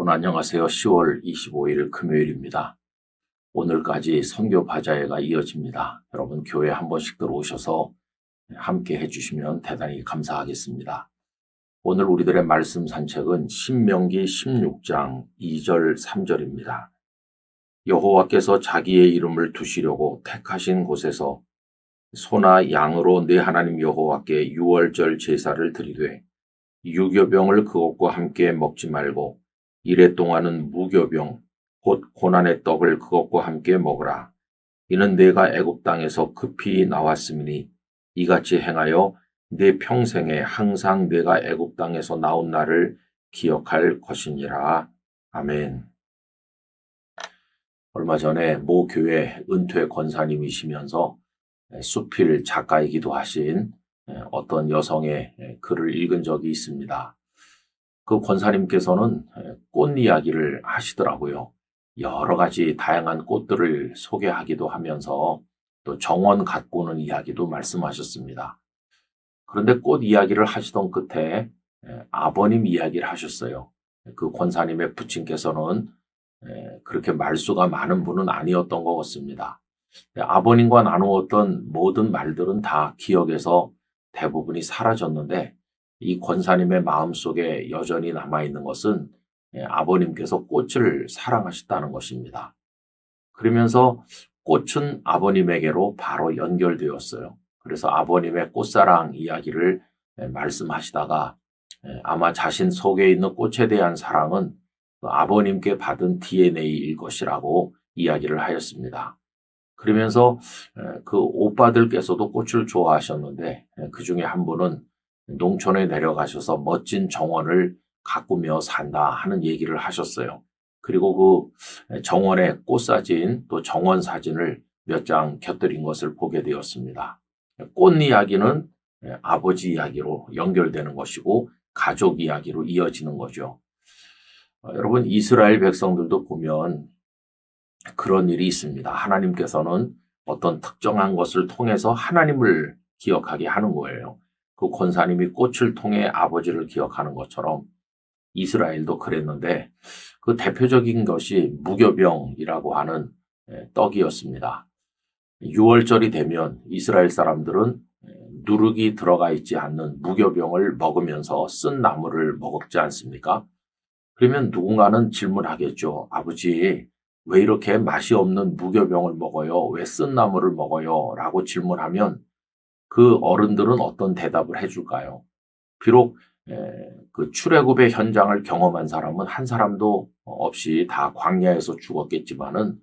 여러분 안녕하세요. 10월 25일 금요일입니다. 오늘까지 선교 바자회가 이어집니다. 여러분 교회 한 번씩 들어오셔서 함께 해주시면 대단히 감사하겠습니다. 오늘 우리들의 말씀 산책은 신명기 16장 2절 3절입니다. 여호와께서 자기의 이름을 두시려고 택하신 곳에서 소나 양으로 네 하나님 여호와께 유월절 제사를 드리되 유교병을 그것과 함께 먹지 말고 이레 동안은 무교병 곧 고난의 떡을 그것과 함께 먹으라. 이는 내가 애굽 땅에서 급히 나왔음이니 이같이 행하여 내 평생에 항상 내가 애굽 땅에서 나온 날을 기억할 것이니라. 아멘. 얼마 전에 모 교회 은퇴 권사님이시면서 수필 작가이기도 하신 어떤 여성의 글을 읽은 적이 있습니다. 그 권사님께서는 꽃 이야기를 하시더라고요. 여러 가지 다양한 꽃들을 소개하기도 하면서 또 정원 가꾸는 이야기도 말씀하셨습니다. 그런데 꽃 이야기를 하시던 끝에 아버님 이야기를 하셨어요. 그 권사님의 부친께서는 그렇게 말수가 많은 분은 아니었던 것 같습니다. 아버님과 나누었던 모든 말들은 다 기억에서 대부분이 사라졌는데 이 권사님의 마음속에 여전히 남아있는 것은 아버님께서 꽃을 사랑하셨다는 것입니다. 그러면서 꽃은 아버님에게로 바로 연결되었어요. 그래서 아버님의 꽃사랑 이야기를 말씀하시다가 아마 자신 속에 있는 꽃에 대한 사랑은 아버님께 받은 DNA일 것이라고 이야기를 하였습니다. 그러면서 그 오빠들께서도 꽃을 좋아하셨는데 그 중에 한 분은 농촌에 내려가셔서 멋진 정원을 가꾸며 산다 하는 얘기를 하셨어요. 그리고 그 정원의 꽃사진 또 정원 사진을 몇 장 곁들인 것을 보게 되었습니다. 꽃 이야기는 아버지 이야기로 연결되는 것이고 가족 이야기로 이어지는 거죠. 여러분 이스라엘 백성들도 보면 그런 일이 있습니다. 하나님께서는 어떤 특정한 것을 통해서 하나님을 기억하게 하는 거예요. 그 권사님이 꽃을 통해 아버지를 기억하는 것처럼 이스라엘도 그랬는데 그 대표적인 것이 무교병이라고 하는 떡이었습니다. 6월절이 되면 이스라엘 사람들은 누룩이 들어가 있지 않는 무교병을 먹으면서 쓴 나물을 먹지 않습니까? 그러면 누군가는 질문하겠죠. 아버지, 왜 이렇게 맛이 없는 무교병을 먹어요? 왜 쓴 나물을 먹어요? 라고 질문하면 그 어른들은 어떤 대답을 해줄까요? 비록 그 출애굽의 현장을 경험한 사람은 한 사람도 없이 다 광야에서 죽었겠지만은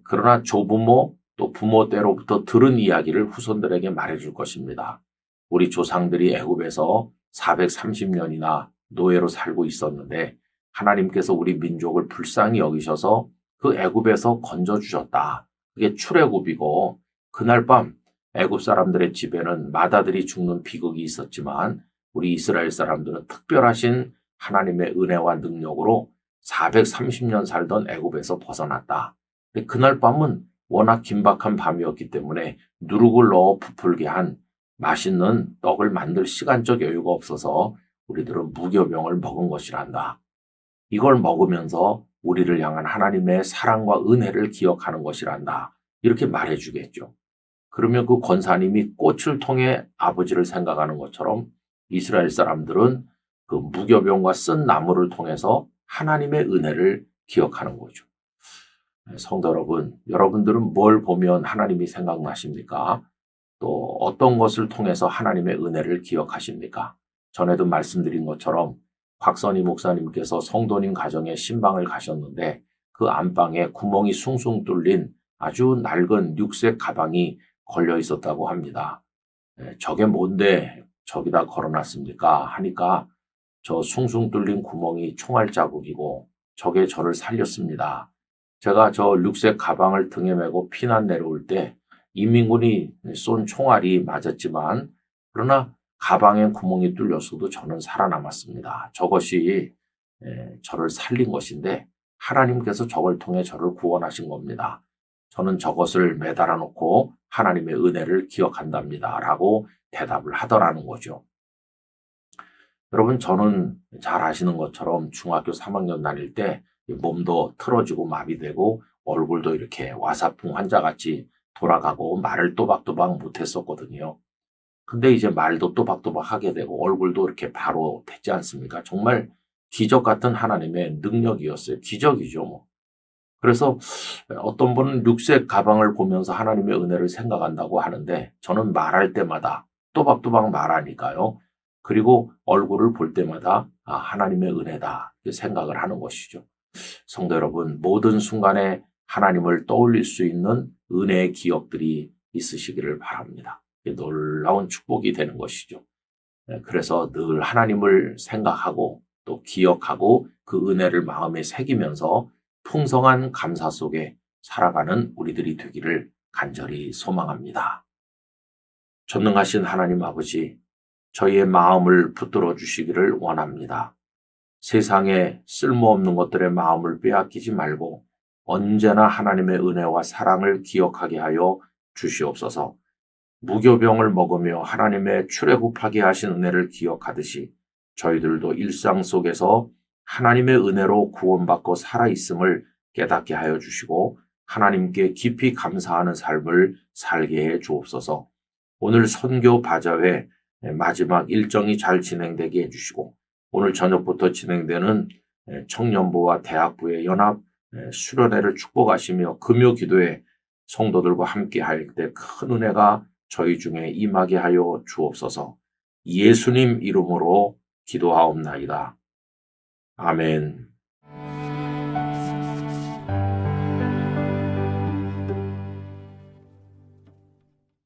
그러나 조부모 또 부모 때로부터 들은 이야기를 후손들에게 말해줄 것입니다. 우리 조상들이 애굽에서 430년이나 노예로 살고 있었는데 하나님께서 우리 민족을 불쌍히 여기셔서 그 애굽에서 건져주셨다. 그게 출애굽이고 그날 밤 애굽 사람들의 집에는 마다들이 죽는 비극이 있었지만 우리 이스라엘 사람들은 특별하신 하나님의 은혜와 능력으로 430년 살던 애굽에서 벗어났다. 근데 그날 밤은 워낙 긴박한 밤이었기 때문에 누룩을 넣어 부풀게 한 맛있는 떡을 만들 시간적 여유가 없어서 우리들은 무교병을 먹은 것이란다. 이걸 먹으면서 우리를 향한 하나님의 사랑과 은혜를 기억하는 것이란다. 이렇게 말해주겠죠. 그러면 그 권사님이 꽃을 통해 아버지를 생각하는 것처럼 이스라엘 사람들은 그 무교병과 쓴 나무를 통해서 하나님의 은혜를 기억하는 거죠. 성도 여러분, 여러분들은 뭘 보면 하나님이 생각나십니까? 또 어떤 것을 통해서 하나님의 은혜를 기억하십니까? 전에도 말씀드린 것처럼 곽선희 목사님께서 성도님 가정에 신방을 가셨는데 그 안방에 구멍이 숭숭 뚫린 아주 낡은 육색 가방이 걸려 있었다고 합니다. 저게 뭔데 저기다 걸어놨습니까? 하니까 저 숭숭 뚫린 구멍이 총알 자국이고 저게 저를 살렸습니다. 제가 저 육색 가방을 등에 메고 피난 내려올 때 인민군이 쏜 총알이 맞았지만 그러나 가방에 구멍이 뚫렸어도 저는 살아남았습니다. 저것이 저를 살린 것인데 하나님께서 저걸 통해 저를 구원하신 겁니다. 저는 저것을 매달아 놓고 하나님의 은혜를 기억한답니다. 라고 대답을 하더라는 거죠. 여러분, 저는 잘 아시는 것처럼 중학교 3학년 다닐 때 몸도 틀어지고 마비되고 얼굴도 이렇게 와사풍 환자같이 돌아가고 말을 또박또박 못했었거든요. 근데 이제 말도 또박또박 하게 되고 얼굴도 이렇게 바로 되지 않습니까? 정말 기적 같은 하나님의 능력이었어요. 기적이죠, 뭐. 그래서 어떤 분은 육색 가방을 보면서 하나님의 은혜를 생각한다고 하는데 저는 말할 때마다 또박또박 말하니까요. 그리고 얼굴을 볼 때마다 하나님의 은혜다 이렇게 생각을 하는 것이죠. 성도 여러분, 모든 순간에 하나님을 떠올릴 수 있는 은혜의 기억들이 있으시기를 바랍니다. 이게 놀라운 축복이 되는 것이죠. 그래서 늘 하나님을 생각하고 또 기억하고 그 은혜를 마음에 새기면서 풍성한 감사 속에 살아가는 우리들이 되기를 간절히 소망합니다. 전능하신 하나님 아버지, 저희의 마음을 붙들어 주시기를 원합니다. 세상에 쓸모없는 것들의 마음을 빼앗기지 말고 언제나 하나님의 은혜와 사랑을 기억하게 하여 주시옵소서. 무교병을 먹으며 하나님의 출애굽하게 하신 은혜를 기억하듯이 저희들도 일상 속에서 하나님의 은혜로 구원받고 살아있음을 깨닫게 하여 주시고 하나님께 깊이 감사하는 삶을 살게 해 주옵소서. 오늘 선교 바자회 마지막 일정이 잘 진행되게 해주시고 오늘 저녁부터 진행되는 청년부와 대학부의 연합 수련회를 축복하시며 금요 기도회 성도들과 함께 할 때 큰 은혜가 저희 중에 임하게 하여 주옵소서. 예수님 이름으로 기도하옵나이다. 아멘.